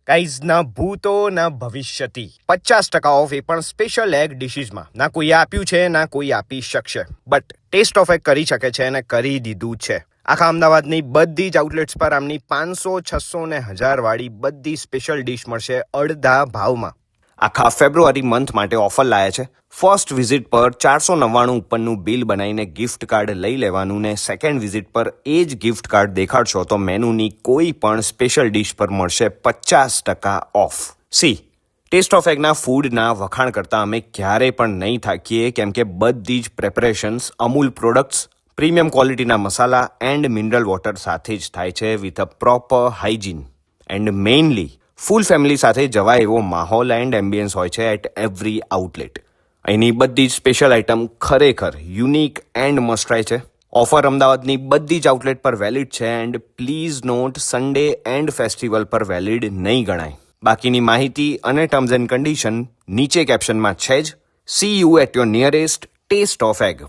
Guys ના ભૂતો ના ભવિષ્યથી 50% of, એ પણ સ્પેશિયલ એગ ડિશીસમાં. ના કોઈ આપ્યું છે ના કોઈ આપી શકશે, બટ ટેસ્ટ ઓફ એગ કરી શકે છે અને કરી દીધું છે. આખા અમદાવાદની બધી જ આઉટલેટ્સ પર આમની 500, 600 ને 1000 વાળી બધી સ્પેશિયલ ડિશ મળશે અડધા ભાવમાં. આખા ફેબ્રુઆરી મંથ માટે ઓફર લાયા છે. ફર્સ્ટ વિઝિટ પર 499 ઉપરનું બિલ બનાવીને ગિફ્ટ કાર્ડ લઈ લેવાનું ને સેકન્ડ વિઝિટ પર એ જ ગિફ્ટ કાર્ડ દેખાડશો તો મેનુની કોઈ પણ સ્પેશિયલ ડિશ પર મળશે 50% ઓફ. ટેસ્ટ ઓફ એગના ફૂડના વખાણ કરતાં અમે ક્યારેય પણ નહીં થાકીએ, કેમ કે બધી જ પ્રેપરેશન્સ અમૂલ પ્રોડક્ટ્સ, પ્રીમિયમ ક્વોલિટીના મસાલા એન્ડ મિનરલ વોટર સાથે જ થાય છે with a proper hygiene and mainly full family સાથે જવાય એવો માહોલ એન્ડ એમ્બિયન્સ હોય છે એટ એવરી આઉટલેટ. અહીંની બધી જ સ્પેશિયલ આઇટમ ખરેખર યુનિક એન્ડ મસ્ટ ટ્રાય છે. ઓફર અમદાવાદની બધી જ આઉટલેટ પર વેલિડ છે and please note Sunday and festival પર વેલિડ નહીં ગણાય. બાકીની માહિતી અને ટર્મ્સ એન્ડ કન્ડિશન નીચે કેપ્શનમાં છે જ. See you at your nearest taste of egg.